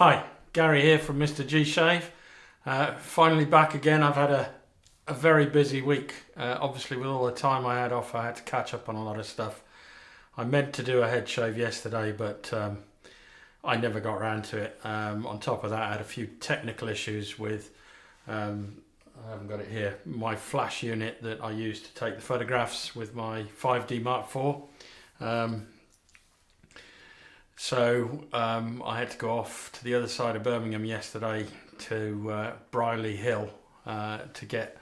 Hi, Gary here from MrG Shave. Finally back again. I've had a very busy week. Obviously with all the time I had off, I had to catch up on a lot of stuff. I meant to do a head shave yesterday, but I never got around to it. On top of that, I had a few technical issues with, I haven't got it here, my flash unit that I use to take the photographs with my 5D Mark IV. So I had to go off to the other side of Birmingham yesterday to Brierley Hill to get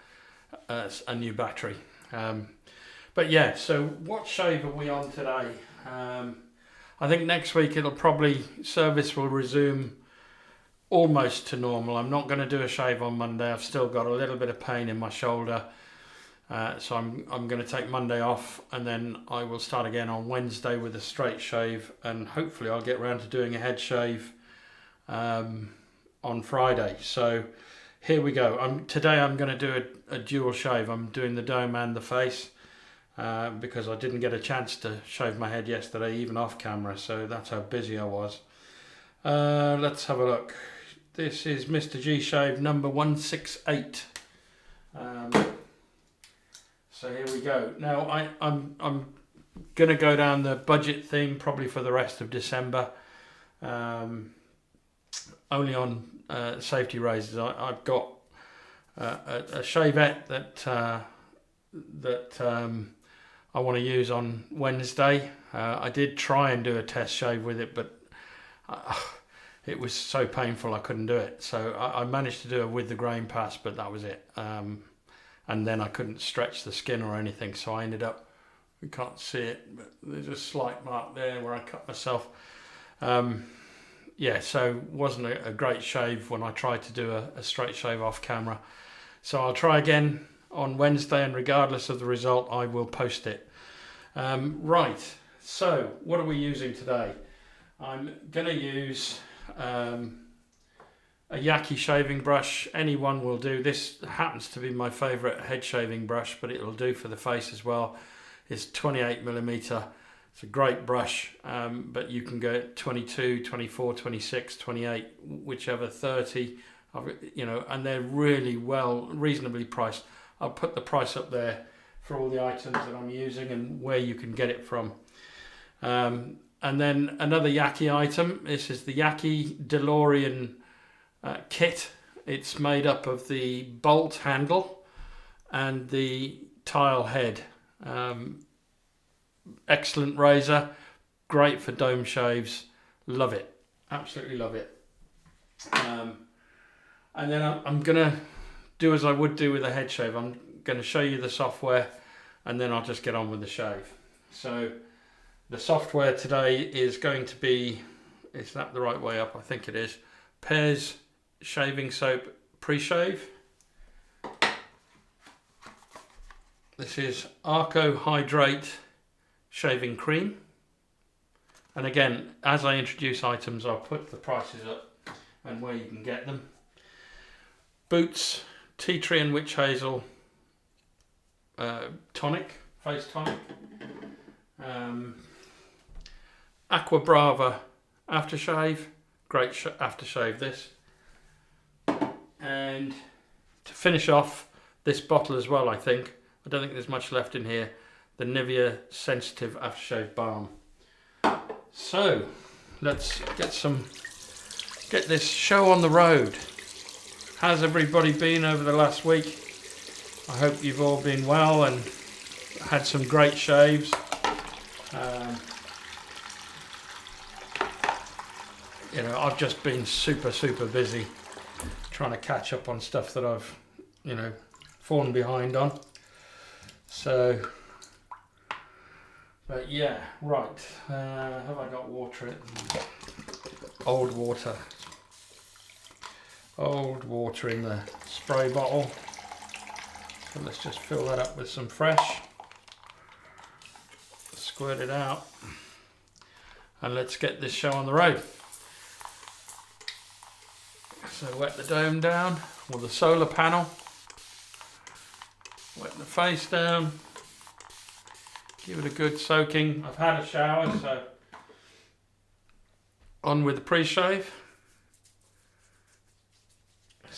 a new battery. But yeah, so what shave are we on today? I think next week service will resume almost to normal. I'm not going to do a shave on Monday. I've still got a little bit of pain in my shoulder. So I'm going to take Monday off, and then I will start again on Wednesday with a straight shave, and hopefully I'll get around to doing a head shave on Friday. So here we go. Today I'm going to do a dual shave. I'm doing the dome and the face because I didn't get a chance to shave my head yesterday, even off camera, so that's how busy I was. Let's have a look. This is MrG Shave number 168. So here we go. Now I'm going to go down the budget theme probably for the rest of December. Only on safety razors. I've got a shavette that I want to use on Wednesday. I did try and do a test shave with it, but it was so painful I couldn't do it. So I managed to do it with the grain pass, but that was it. And then I couldn't stretch the skin or anything, so I ended up, you can't see it, but there's a slight mark there where I cut myself. Yeah, so wasn't a great shave when I tried to do a straight shave off camera. So I'll try again on Wednesday, and regardless of the result, I will post it. Right, so what are we using today? I'm going to use a Yaqi shaving brush. Any one will do. This happens to be my favourite head shaving brush, but it'll do for the face as well. It's 28mm. It's a great brush, but you can go 22, 24, 26, 28, whichever, 30, and they're really reasonably priced. I'll put the price up there for all the items that I'm using and where you can get it from. And then another Yaqi item. This is the Yaqi DeLorean kit. It's made up of the bolt handle and the tile head. Excellent razor, great for dome shaves. Love it, absolutely love it. And then I'm gonna do as I would do with a head shave. I'm gonna show you the software, and then I'll just get on with the shave. So the software today is going to be, is that the right way up? I think it is. Pears Shaving Soap Pre-Shave. This is Arko Hydrate Shaving Cream. And again, as I introduce items, I'll put the prices up and where you can get them. Boots Tea Tree and Witch Hazel Tonic, Face Tonic. Aqua Brava Aftershave. Great aftershave this. And to finish off this bottle as well, I don't think there's much left in here, the Nivea Sensitive Aftershave Balm. So let's get this show on the road. How's everybody been over the last week? I hope you've all been well and had some great shaves. I've just been super busy trying to catch up on stuff that I've, fallen behind on. So, but yeah, right. Have I got water in? Old water in the spray bottle. So let's just fill that up with some fresh. Squirt it out. And let's get this show on the road. So wet the dome down, or the solar panel. Wet the face down. Give it a good soaking. I've had a shower, so on with the pre-shave.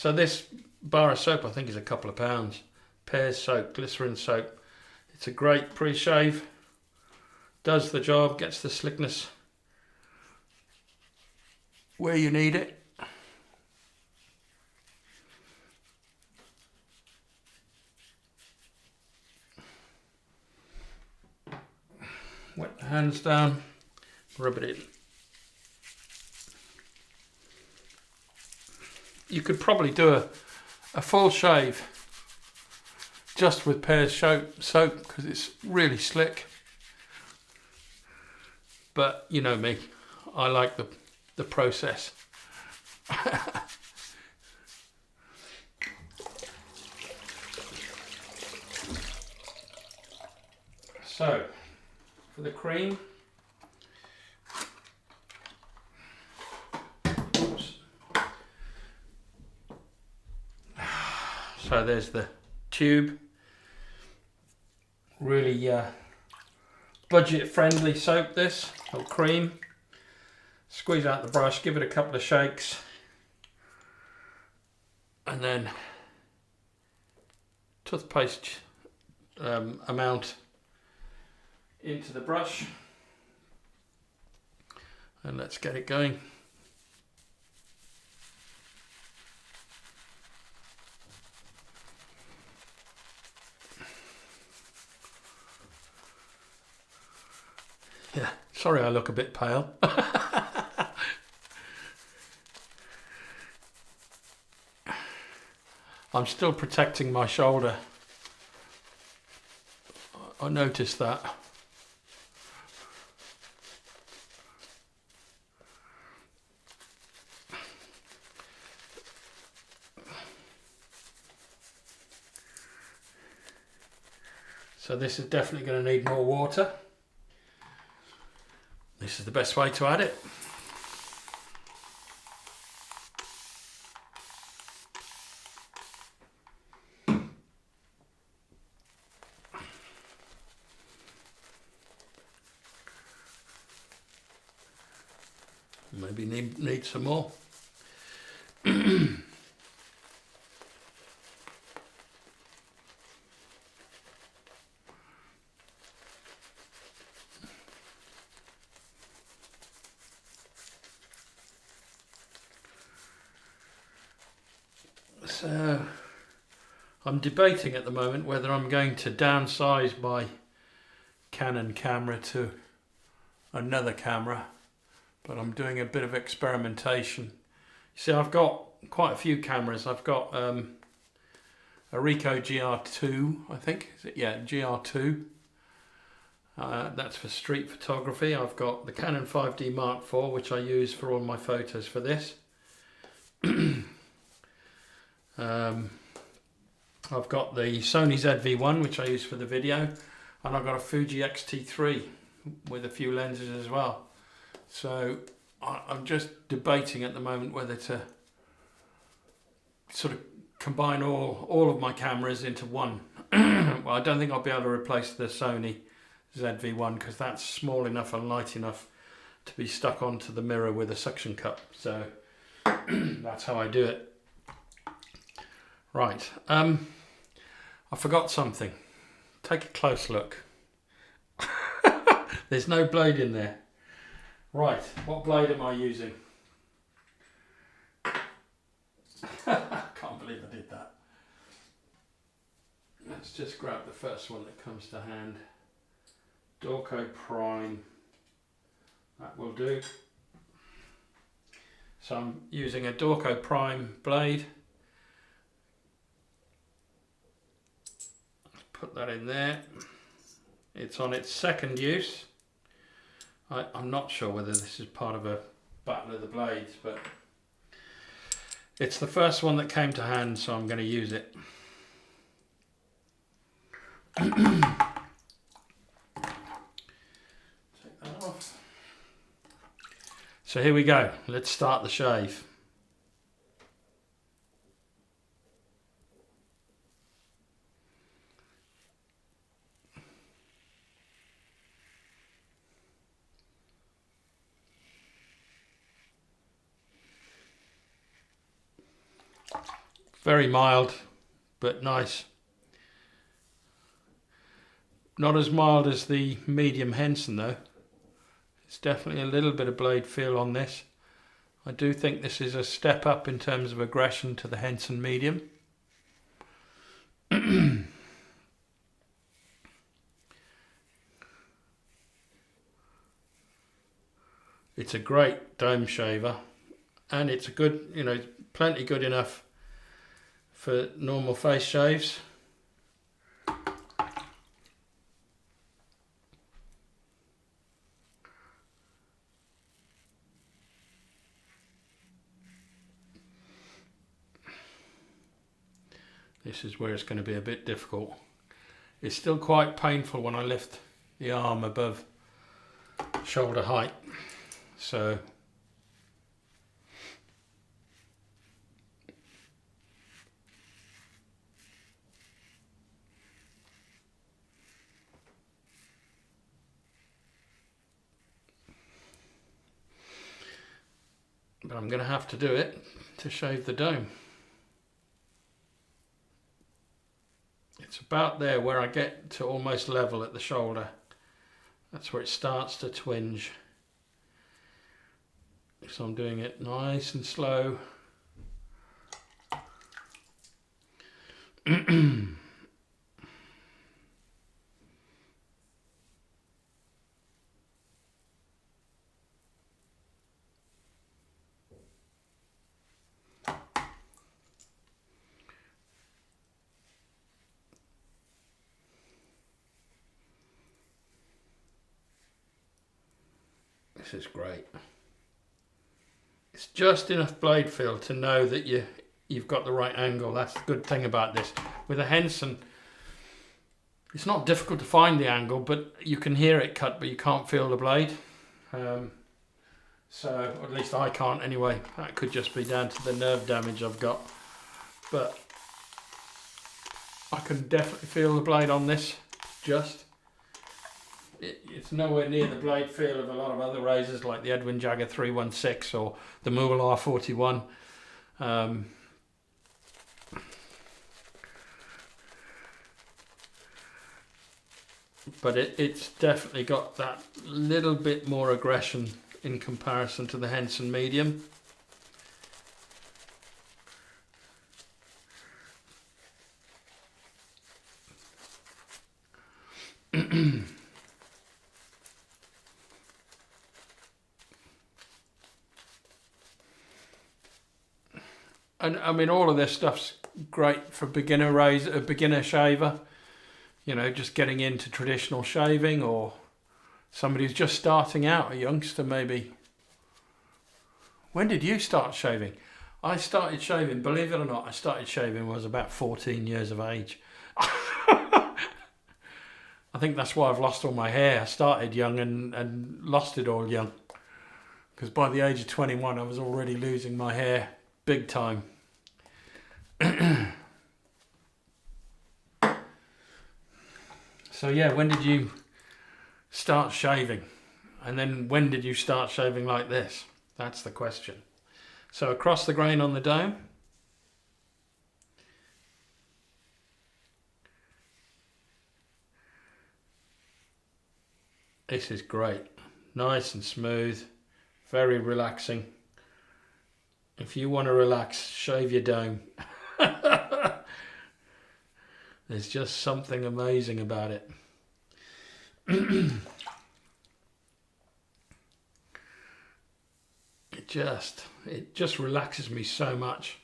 So this bar of soap I think is a couple of pounds. Pears Soap, glycerin soap. It's a great pre-shave. Does the job, gets the slickness where you need it. Wet the hands down, rub it in. You could probably do a full shave just with Pears Soap because it's really slick. But you know me, I like the process. So, for the cream, oops. So there's the tube, really budget friendly soap this, or cream. Squeeze out the brush, give it a couple of shakes, and then toothpaste amount into the brush, and let's get it going. Yeah, sorry I look a bit pale. I'm still protecting my shoulder. I noticed that. So this is definitely going to need more water. This is the best way to add it. Maybe need some more. So I'm debating at the moment whether I'm going to downsize my Canon camera to another camera, but I'm doing a bit of experimentation. You see, I've got quite a few cameras. I've got a Ricoh GR2, I think. Is it? Yeah, GR2. That's for street photography. I've got the Canon 5D Mark IV, which I use for all my photos for this. I've got the Sony ZV-1, which I use for the video, and I've got a Fuji X-T3 with a few lenses as well. So I'm just debating at the moment whether to sort of combine all of my cameras into one. Well, I don't think I'll be able to replace the Sony ZV-1 because that's small enough and light enough to be stuck onto the mirror with a suction cup. So that's how I do it. Right, I forgot something. Take a close look. There's no blade in there. Right, what blade am I using? Can't believe I did that. Let's just grab the first one that comes to hand. Dorco Prime. That will do. So I'm using a Dorco Prime blade. Put that in there. It's on its second use. I'm not sure whether this is part of a battle of the blades, but it's the first one that came to hand, so I'm going to use it. Take that off. So here we go. Let's start the shave. Very mild, but nice. Not as mild as the medium Henson though. It's definitely a little bit of blade feel on this. I do think this is a step up in terms of aggression to the Henson medium. It's a great dome shaver, and it's a good, you know, plenty good enough for normal face shaves. This is where it's going to be a bit difficult. It's still quite painful when I lift the arm above shoulder height. So but I'm going to have to do it to shave the dome. It's about there where I get to almost level at the shoulder. That's where it starts to twinge. So I'm doing it nice and slow. This is great. It's just enough blade feel to know that you've got the right angle. That's the good thing about this. With a Henson, it's not difficult to find the angle, but you can hear it cut, but you can't feel the blade. So, or at least I can't anyway. That could just be down to the nerve damage I've got. But I can definitely feel the blade on this. It's nowhere near the blade feel of a lot of other razors like the Edwin Jagger 316 or the Mool R41. But it's definitely got that little bit more aggression in comparison to the Henson medium. And I mean, all of this stuff's great for a beginner shaver, you know, just getting into traditional shaving, or somebody who's just starting out, a youngster maybe. When did you start shaving? I started shaving, believe it or not, I started shaving when I was about 14 years of age. I think that's why I've lost all my hair. I started young and lost it all young. Because by the age of 21, I was already losing my hair big time. So yeah, when did you start shaving? And then when did you start shaving like this? That's the question. So across the grain on the dome. This is great. Nice and smooth. Very relaxing. If you want to relax, shave your dome. There's just something amazing about it. It just relaxes me so much.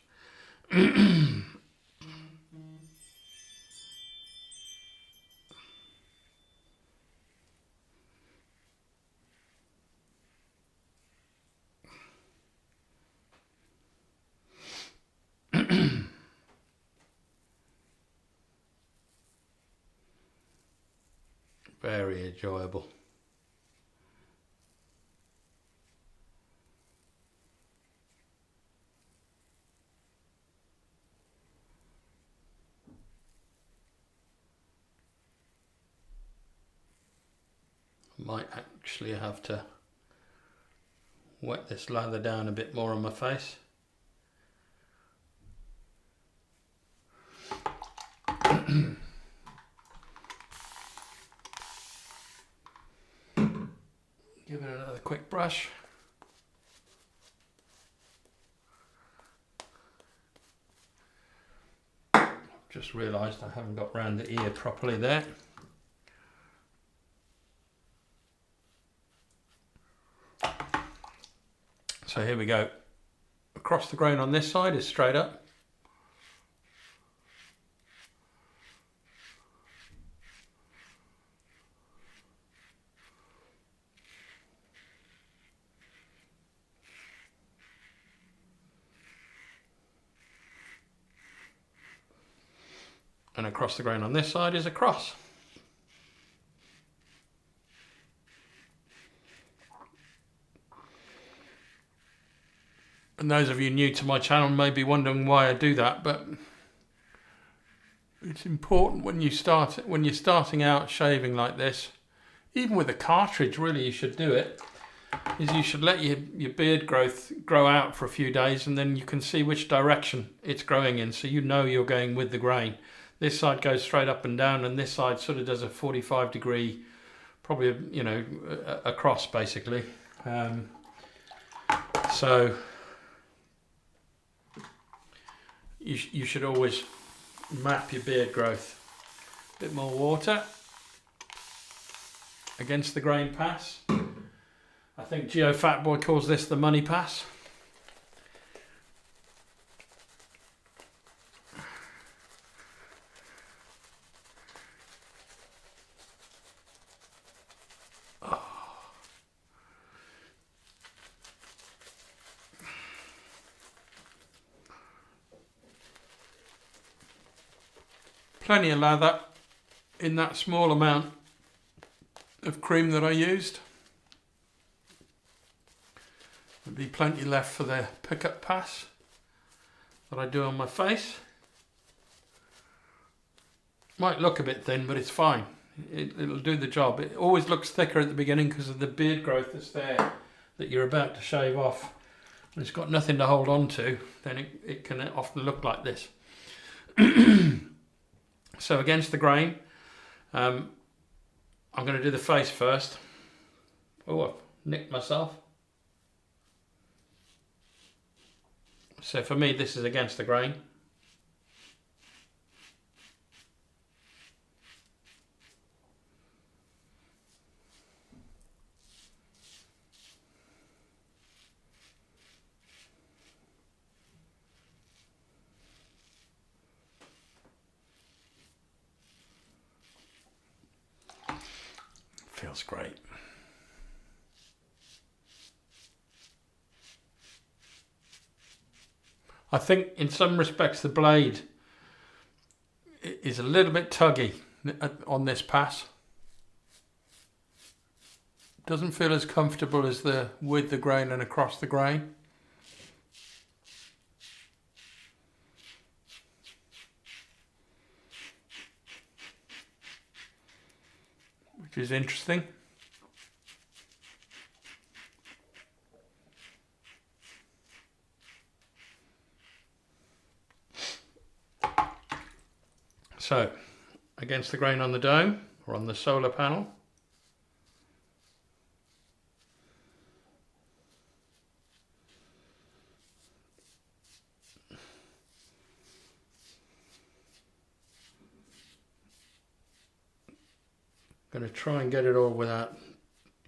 Very enjoyable. Might actually have to wet this lather down a bit more on my face. Give it another quick brush. Just realised I haven't got round the ear properly there. So here we go. Across the grain on this side is straight up. And across the grain on this side is across. And those of you new to my channel may be wondering why I do that, but it's important when you're starting out shaving like this, even with a cartridge really you should do it, is you should let your beard growth grow out for a few days, and then you can see which direction it's growing in, so you know you're going with the grain. This side goes straight up and down, and this side sort of does a 45-degree, probably, you know, across basically. So you should always map your beard growth. A bit more water against the grain pass. I think Geo Fatboy calls this the money pass. Plenty of lather in that small amount of cream that I used. There'll be plenty left for the pickup pass that I do on my face. Might look a bit thin, but it's fine. It'll do the job. It always looks thicker at the beginning because of the beard growth that's there that you're about to shave off. When it's got nothing to hold on to, then it can often look like this. So against the grain, I'm going to do the face first. Oh, I've nicked myself. So for me, this is against the grain. Feels great. I think in some respects the blade is a little bit tuggy on this pass. Doesn't feel as comfortable as the with the grain and across the grain. Which is interesting. So, against the grain on the dome, or on the solar panel. I'm going to try and get it all without,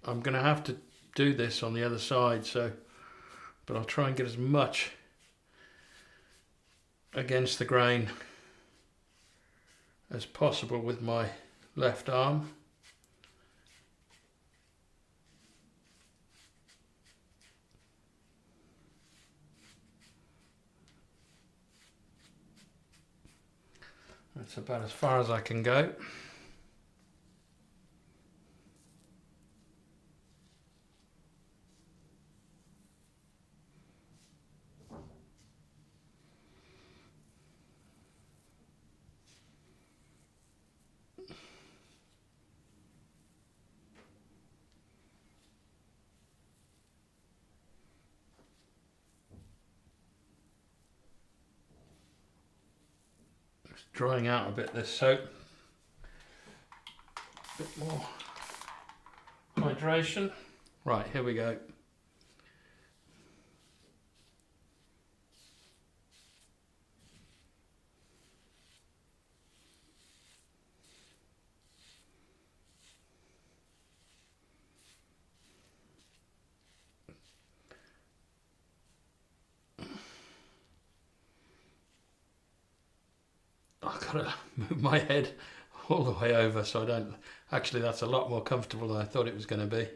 I'm going to have to do this on the other side, so, but I'll try and get as much against the grain as possible with my left arm. That's about as far as I can go. drying out a bit, this soap. A bit more hydration. Right, here we go. I've got to move my head all the way over so I don't... Actually, that's a lot more comfortable than I thought it was going to be.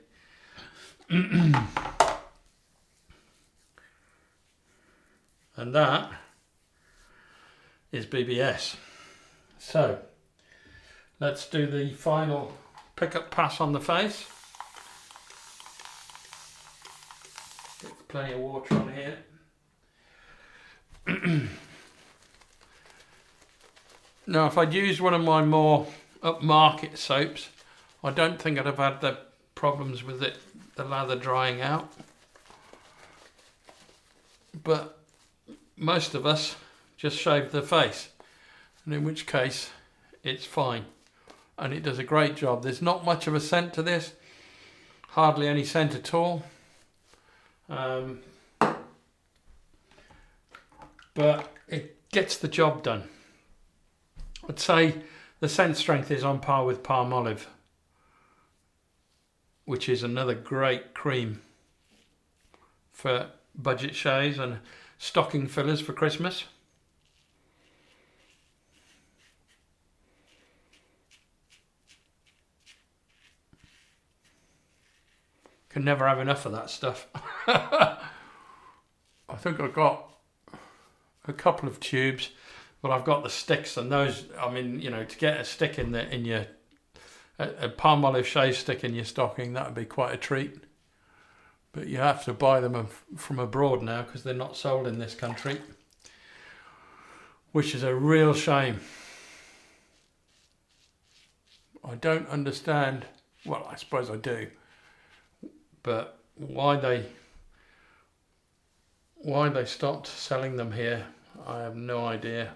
And that is BBS. So, let's do the final pickup pass on the face. Get plenty of water on here. Now, if I'd used one of my more upmarket soaps, I don't think I'd have had the problems with it, the lather drying out. But most of us just shave the face, and in which case it's fine. And it does a great job. There's not much of a scent to this, hardly any scent at all. But it gets the job done. I'd say the scent strength is on par with Palmolive, which is another great cream for budget shaves and stocking fillers for Christmas. Can never have enough of that stuff. I think I've got a couple of tubes. Well, I've got the sticks, and those, I mean, you know, to get a stick in your a Palmolive shave stick in your stocking, that would be quite a treat. But you have to buy them from abroad now because they're not sold in this country, which is a real shame. I don't understand. Well, I suppose I do, but why they stopped selling them here, I have no idea.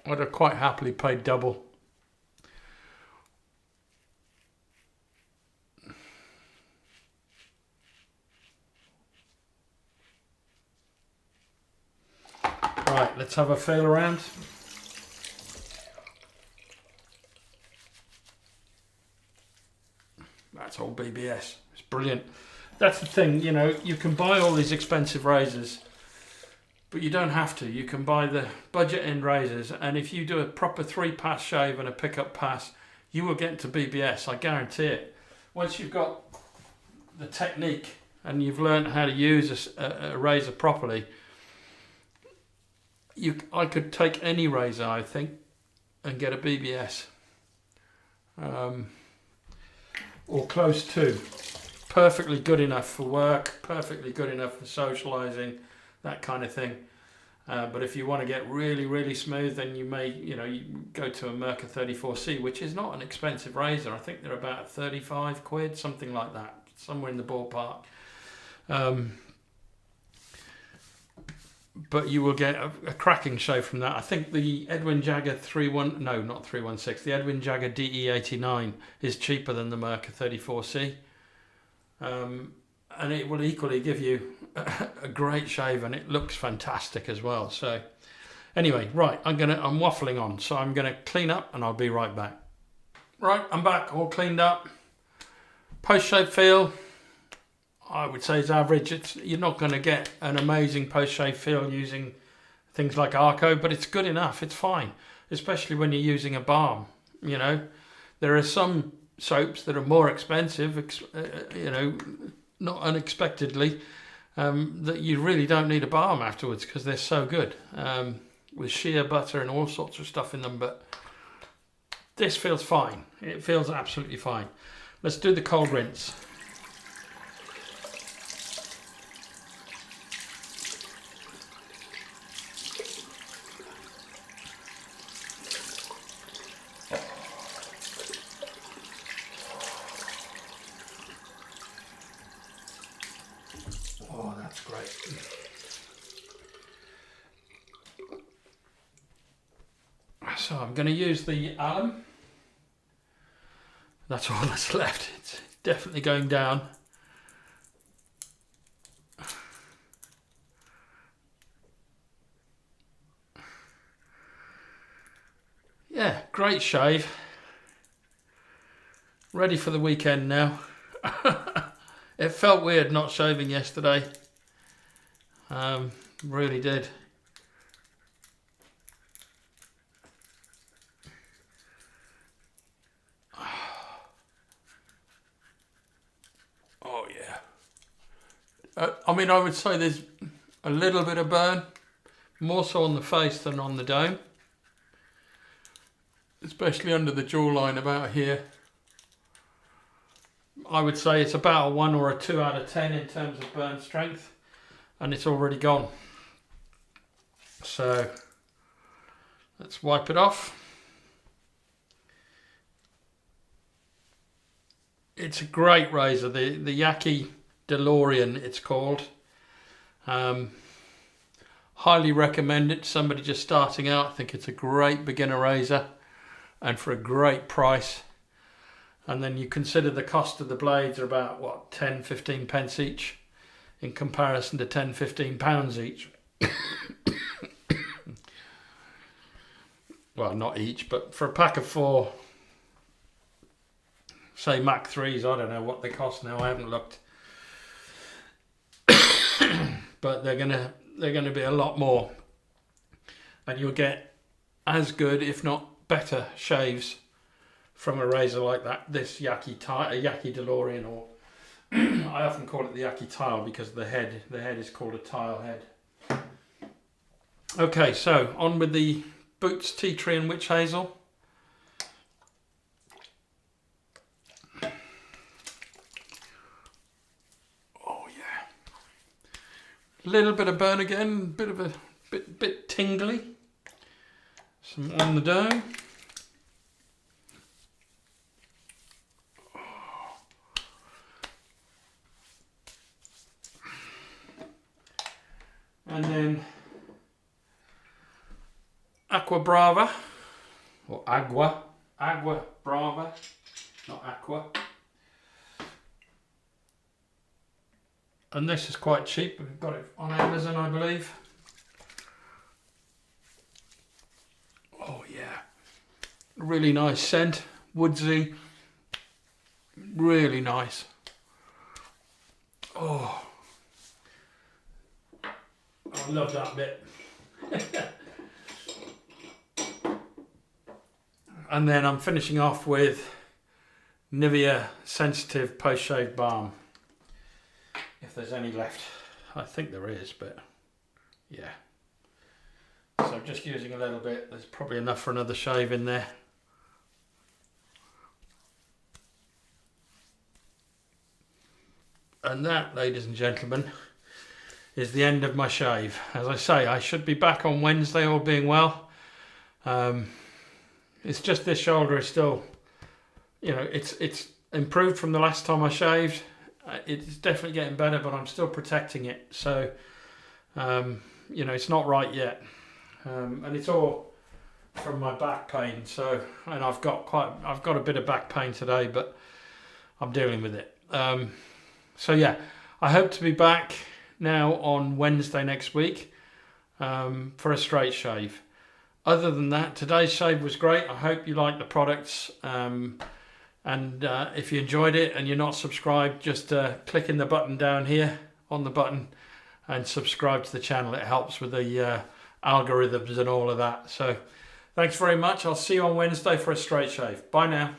I'd have quite happily paid double. Right, let's have a feel around. That's all BBS. It's brilliant. That's the thing, you know, you can buy all these expensive razors, but you don't have to. You can buy the budget end razors, and if you do a proper 3-pass shave and a pickup pass, you will get to BBS, I guarantee it. Once you've got the technique and you've learned how to use a razor properly, I could take any razor, I think, and get a BBS. Or close to. Perfectly good enough for work, perfectly good enough for socialising, that kind of thing. But if you want to get really, really smooth, then you may, you go to a Merca 34C, which is not an expensive razor. I think they're about 35 quid, something like that, somewhere in the ballpark. But you will get a cracking shave from that. I think the Edwin Jagger not 316, the Edwin Jagger DE89 is cheaper than the Merca 34C. And it will equally give you a great shave, and it looks fantastic as well. So anyway, right, I'm waffling on, so I'm gonna clean up and I'll be right back. Right, I'm back, all cleaned up. Post-shave feel, I would say is average. You're not going to get an amazing post-shave feel using things like Arko, but it's good enough. It's fine, especially when you're using a balm. You know, there are some soaps that are more expensive, not unexpectedly, that you really don't need a balm afterwards because they're so good, with shea butter and all sorts of stuff in them. But this feels fine. It feels absolutely fine. Let's do the cold rinse. Oh, that's great. So I'm going to use the alum. That's all that's left. It's definitely going down. Yeah, great shave. Ready for the weekend now. It felt weird not shaving yesterday. Really did. Oh yeah. I mean, I would say there's a little bit of burn, more so on the face than on the dome. Especially under the jawline about here. I would say it's about a 1 or a 2 out of 10 in terms of burn strength, and it's already gone. So let's wipe it off. It's a great razor, the Yaqi DeLorean it's called. Highly recommend it to somebody just starting out. I think it's a great beginner razor and for a great price. And then you consider the cost of the blades are about, what, 10-15 pence each in comparison to 10-15 pounds each. Well, not each, but for a pack of 4, say Mach 3s, I don't know what they cost now, I haven't looked. But they're gonna be a lot more. And you'll get as good, if not better, shaves from a razor like that, this Yaqi DeLorean, or I often call it the Yaqi tile because the head is called a tile head. Okay, so on with the Boots Tea Tree and Witch Hazel. Oh yeah, little bit of burn again, bit of a bit tingly. Some on the dome. And then Aqua Brava, or Agua Brava, not Aqua. And this is quite cheap, we've got it on Amazon, I believe. Oh yeah, really nice scent, woodsy, really nice. Oh, I love that bit. And then I'm finishing off with Nivea Sensitive Post Shave Balm. If there's any left. I think there is, but yeah. So I'm just using a little bit. There's probably enough for another shave in there. And that, ladies and gentlemen, is the end of my shave. As I say, I should be back on Wednesday, all being well. It's just this shoulder is still, you know, it's improved from the last time I shaved. It's definitely getting better, but I'm still protecting it. So, you know, it's not right yet. And it's all from my back pain. So, and I've got a bit of back pain today, but I'm dealing with it. So yeah, I hope to be back now on Wednesday next week for a straight shave. Other than that, today's shave was great. I hope you like the products. And if you enjoyed it and you're not subscribed, just click in the button down here on the button and subscribe to the channel. It helps with the algorithms and all of that. So thanks very much. I'll see you on Wednesday for a straight shave. Bye now.